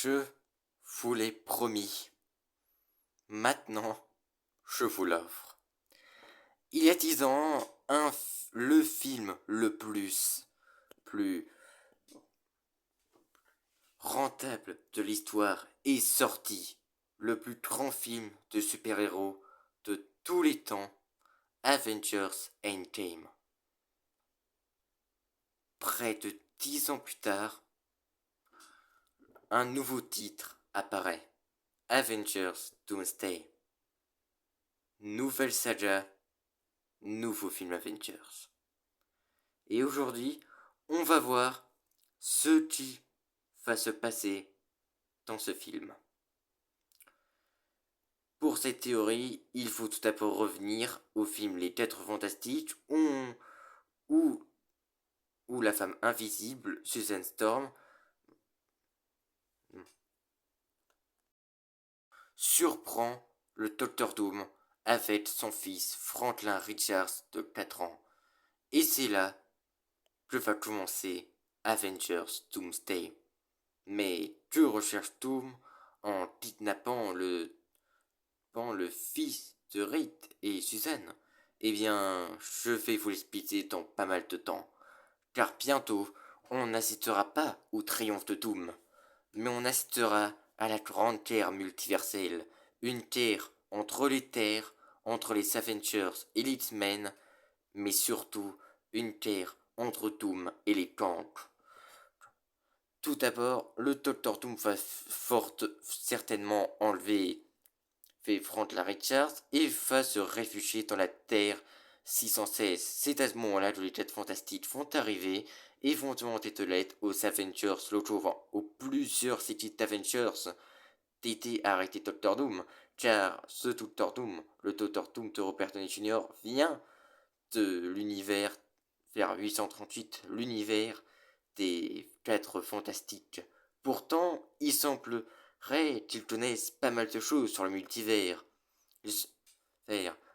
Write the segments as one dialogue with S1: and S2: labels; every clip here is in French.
S1: Je vous l'ai promis. Maintenant, je vous l'offre. Il y a 10 ans, le film le plus rentable de l'histoire est sorti. Le plus grand film de super-héros de tous les temps, Avengers Endgame. Près de 10 ans plus tard, un nouveau titre apparaît. Avengers Doomsday. Nouvelle saga, nouveau film Avengers. Et aujourd'hui, on va voir ce qui va se passer dans ce film. Pour cette théorie, il faut tout d'abord revenir au film Les 4 Fantastiques où la femme invisible, Susan Storm, surprend le Docteur Doom avec son fils Franklin Richards de 4 ans. Et c'est là que va commencer Avengers Doomsday. Mais que recherche Doom en kidnappant le fils de Reed et Suzanne? Eh bien, je vais vous l'expliquer dans pas mal de temps. Car bientôt, on n'assistera pas au triomphe de Doom, mais on assistera à la grande guerre multiverselle, une guerre entre les terres, entre les Avengers et les X-Men, mais surtout une guerre entre Doom et les Kangs. Tout d'abord, le Docteur Doom va fort certainement enlever Franklin Richards et va se réfugier dans la Terre 616. C'est à ce moment-là que les 4 fantastiques vont arriver et vont demander de l'aide aux Avengers, le trouvant aux plusieurs équipes d'Avengers d'aider à arrêter Docteur Doom, car ce Docteur Doom, le Docteur Doom de Robert Downey Jr., vient de l'univers vers 838, l'univers des 4 fantastiques. Pourtant, il semblerait qu'ils connaissent pas mal de choses sur le multivers.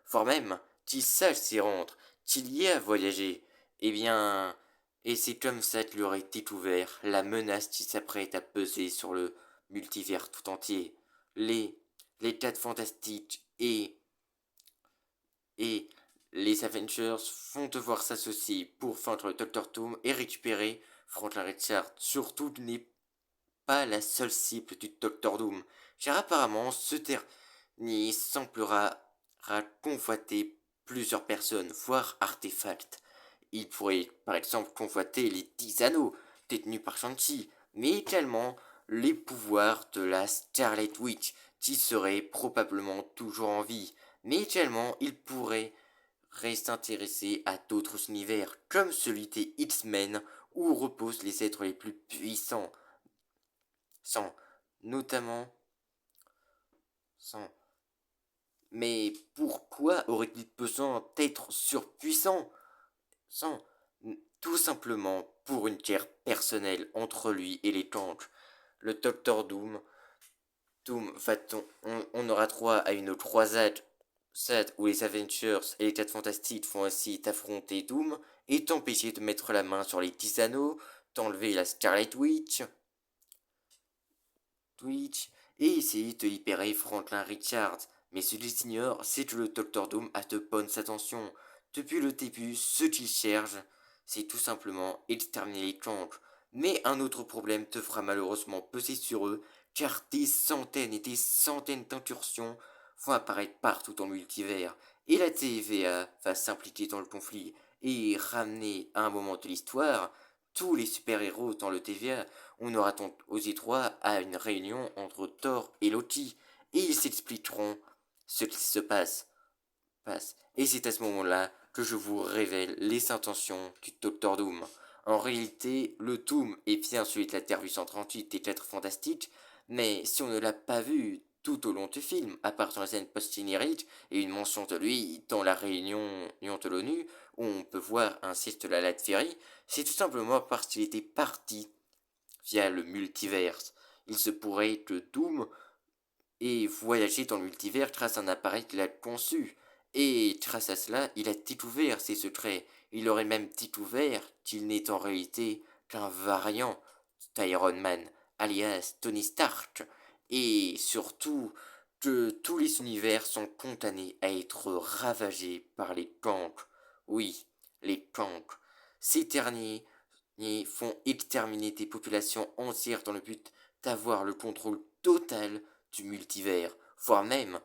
S1: Voire même qu'ils sachent s'y rendre, qu'il y a voyagé. Eh bien, et c'est comme ça qu'il aurait découvert la menace qui s'apprête à peser sur le multivers tout entier. Les, les 4 fantastiques et les Avengers vont devoir s'associer pour vaincre le Docteur Doom et récupérer Franklin Richards. Surtout, il n'est pas la seule cible du Docteur Doom, car apparemment ce dernier semblera convoiter plusieurs personnes, voire artefacts. Il pourrait par exemple convoiter les 10 anneaux détenus par Shang-Chi, mais également les pouvoirs de la Scarlet Witch, qui serait probablement toujours en vie, mais également il pourrait s'intéresser à d'autres univers, comme celui des X-Men, où reposent les êtres les plus puissants, sans, notamment, sans. Mais pourquoi aurait-il besoin d'être surpuissant? Sans, tout simplement pour une guerre personnelle entre lui et les Kangs. Le Docteur Doom, on aura droit à une croisade où les Avengers et les 4 Fantastiques vont essayer d'affronter Doom et t'empêcher de mettre la main sur les 10 anneaux, d'enlever la Scarlet Witch et essayer de libérer Franklin Richards. Mais ce qu'il ignore, c'est que le Docteur Doom a de bonnes intentions. Depuis le début, ce qu'il cherche, c'est tout simplement exterminer les Kangs. Mais un autre problème devra malheureusement peser sur eux, car des centaines et des centaines d'incursions vont apparaître partout dans le multivers, et la TVA va s'impliquer dans le conflit et ramener à un moment de l'histoire tous les super-héros dans le TVA. On aura donc osé droit à une réunion entre Thor et Loki, et ils s'expliqueront ce qui se passe. Et c'est à ce moment-là que je vous révèle les intentions du Docteur Doom. En réalité, le Doom est bien celui de la Terre 838 des 4 Fantastiques, mais si on ne l'a pas vu tout au long du film, à part dans la scène post-générique et une mention de lui dans la réunion de l'ONU, où on peut voir un site de la Latverie, c'est tout simplement parce qu'il était parti via le multiverse. Il se pourrait que Doom ait voyagé dans le multivers grâce à un appareil qu'il a conçu. Et grâce à cela, il a découvert ses secrets. Il aurait même découvert qu'il n'est en réalité qu'un variant d'Iron Man. alias Tony Stark, et surtout que tous les univers sont condamnés à être ravagés par les cancres. Oui, les cancres. Ces derniers font exterminer des populations entières dans le but d'avoir le contrôle total du multivers, voire même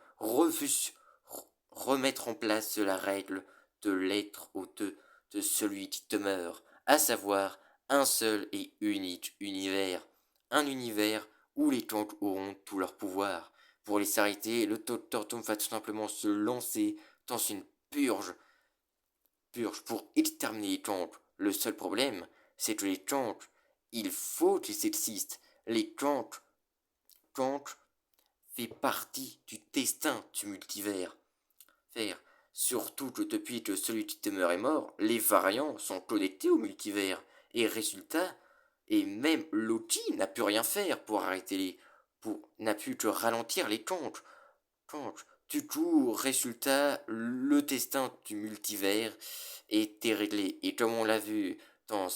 S1: remettre en place la règle de l'être ou de celui qui demeure, à savoir un seul et unique univers. Un univers où les tanks auront tout leur pouvoir. Pour les arrêter, le Docteur Doom va tout simplement se lancer dans une purge pour exterminer les tanks. Le seul problème, c'est que les tanks, il faut qu'ils existent. Les tanks fait partie du destin du multivers. Faire. Surtout que depuis que celui qui demeure est mort, les variants sont connectés au multivers. Et résultat, et même Loki n'a pu rien faire pour arrêter n'a pu que ralentir les conques. Du coup, résultat, le destin du multivers était réglé. Et comme on l'a vu dans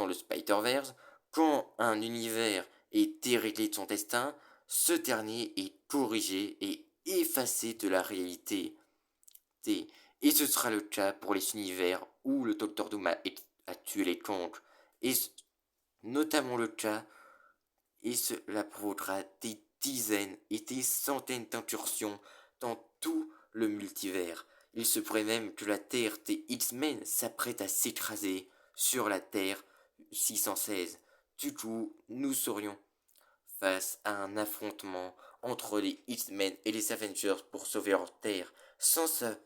S1: le Spider-Verse, quand un univers est déréglé de son destin, ce dernier est corrigé et effacé de la réalité. Et ce sera le cas pour les univers où le Docteur Doom a tué les conques. Et notamment le cas, et cela provoquera des dizaines et des centaines d'incursions dans tout le multivers. Il se pourrait même que la Terre des X-Men s'apprête à s'écraser sur la Terre 616. Du coup, nous serions face à un affrontement entre les X-Men et les Avengers pour sauver leur Terre, sans ça,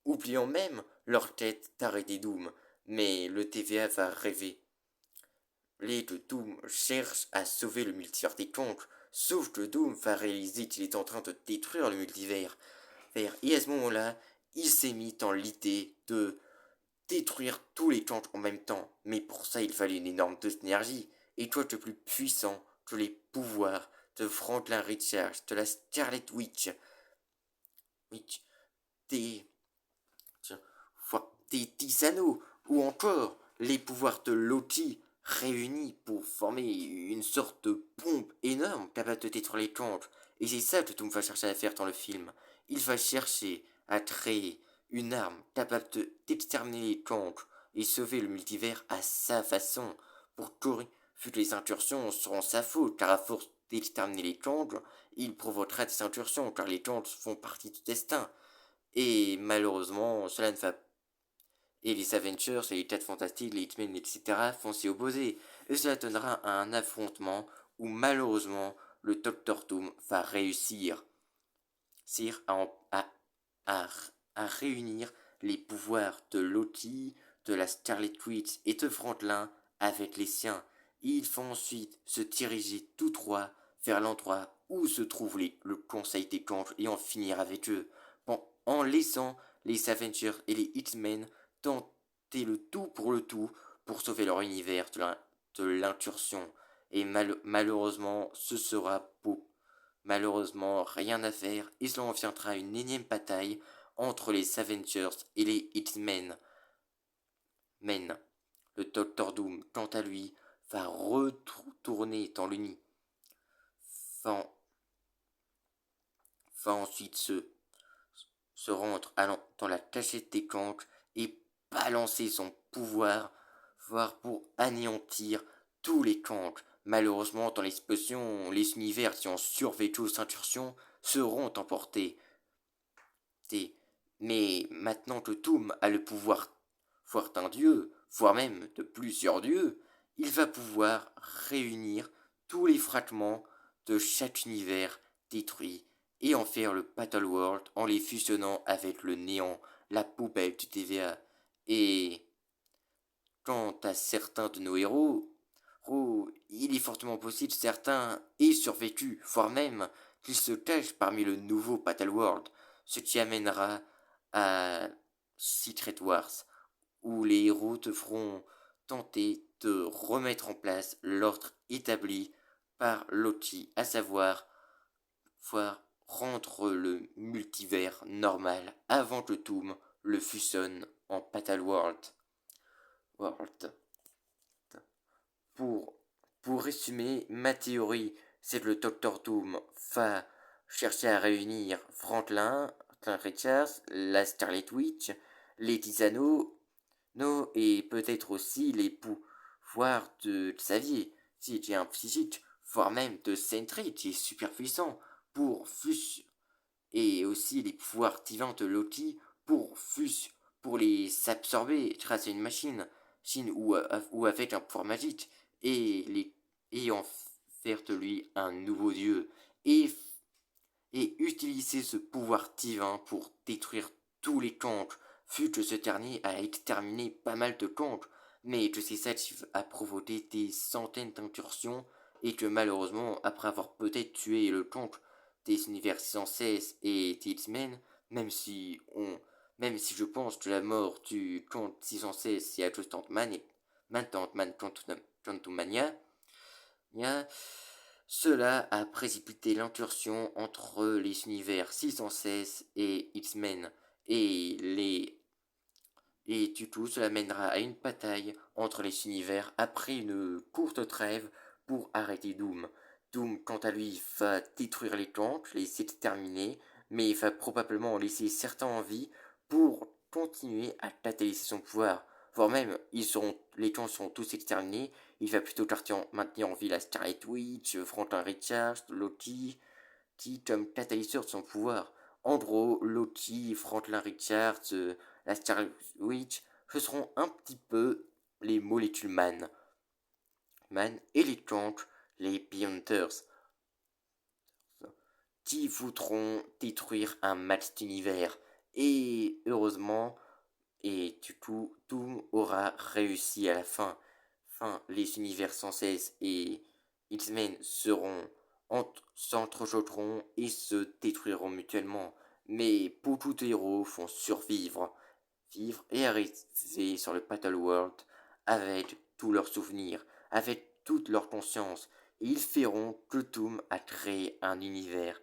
S1: oubliant même leur tête d'arrêter Doom. Mais le TVA va rêver. Les de Doom cherchent à sauver le multivers des conques, sauf que Doom va réaliser qu'il est en train de détruire le multivers. Et à ce moment-là, il s'est mis dans l'idée de détruire tous les conques en même temps. Mais pour ça, il fallait une énorme dose d'énergie. Et quoi de plus puissant que les pouvoirs de Franklin Richards, de la Scarlet Witch, des, des Tisano, ou encore les pouvoirs de Loki réunis pour former une sorte de bombe énorme capable de détruire les conques. Et c'est ça que Doom va chercher à faire dans le film. Il va chercher à créer une arme capable d'exterminer les conques et sauver le multivers à sa façon. Pour courir, vu que les incursions seront sa faute, car à force d'exterminer les conques, il provoquera des incursions, car les conques font partie du destin. Et malheureusement, cela ne va. Et les Avengers, et les 4 Fantastiques, les X-Men, etc. vont s'y opposer. Et cela donnera un affrontement où malheureusement le Docteur Doom va réussir à, à, à réunir les pouvoirs de Loki, de la Scarlet Witch et de Franklin avec les siens. Ils vont ensuite se diriger tous trois vers l'endroit où se trouve le Conseil des Cancres et en finir avec eux, bon, en laissant les Avengers et les X-Men tenter le tout pour sauver leur univers de l'incursion. Et malheureusement, ce sera beau. Malheureusement, rien à faire, et cela en viendra à une énième bataille entre les Avengers et les X-Men. Le Docteur Doom, quant à lui, va retourner dans l'Uni. Va, va ensuite se rendre dans la cachette des cancres et balancer son pouvoir, voire pour anéantir tous les cancres. Malheureusement, dans l'explosion, les univers qui ont survécu aux incursions seront emportés. Mais maintenant que Doom a le pouvoir d'un dieu, voire même de plusieurs dieux, il va pouvoir réunir tous les fragments de chaque univers détruit et en faire le Battle World en les fusionnant avec le néant, la poubelle du TVA. Et quant à certains de nos héros, il est fortement possible que certains aient survécu, voire même qu'ils se cachent parmi le nouveau Battle World, ce qui amènera à Secret Wars, où les héros devront tenter de remettre en place l'ordre établi par Loki, à savoir rendre le multivers normal avant que Doom le fusionne en Battle World. Pour, pour résumer, ma théorie, c'est que le Docteur Doom va chercher à réunir Franklin, Richards, la Scarlet Witch, les Tisano, et peut-être aussi les pouvoirs de Xavier, si j'ai un psychique, voire même de Sentry qui est super puissant, pour Fus, et aussi les pouvoirs divins de Loki pour Fus, pour les absorber grâce à une machine, ou avec un pouvoir magique, et en faire de lui un nouveau dieu, et, et utiliser ce pouvoir divin pour détruire tous les cancres, fut que ce dernier a exterminé pas mal de cancres, mais que ces satifs a provoqué des centaines d'incursions, et que malheureusement, après avoir peut-être tué le cancre des univers 616 et X-Men, même si je pense que la mort du cancre 616 c'est à cause d'Ant-Man et maintenant Ant-Man Quantumania, cela a précipité l'incursion entre les univers 616 et X-Men, et du coup cela mènera à une bataille entre les univers après une courte trêve pour arrêter Doom. Doom, quant à lui, va détruire les cancres, les exterminer, mais il va probablement laisser certains en vie pour continuer à catalyser son pouvoir. Voire même, les cancres seront tous exterminés, il va plutôt maintenir en vie la Scarlet Witch, Franklin Richards, Loki, qui comme catalyseur de son pouvoir. En gros, Loki, Franklin Richards, la Scarlet Witch, ce seront un petit peu les molécules Man et les cancres, les Beyonders, qui voudront détruire un max d'univers. Et heureusement, et du coup, Doom aura réussi à la fin. Les univers sans cesse et X-Men s'entrechoqueront et se détruiront mutuellement. Mais beaucoup de héros vont vivre et arriver sur le Battle World avec tous leurs souvenirs, avec toute leur conscience. Et ils feront que Doom a créé un univers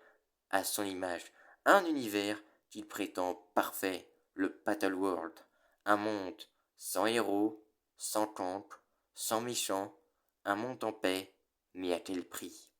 S1: à son image. Un univers qu'il prétend parfait, le Battle World. Un monde sans héros, sans cancres, sans méchants, un monde en paix, mais à quel prix?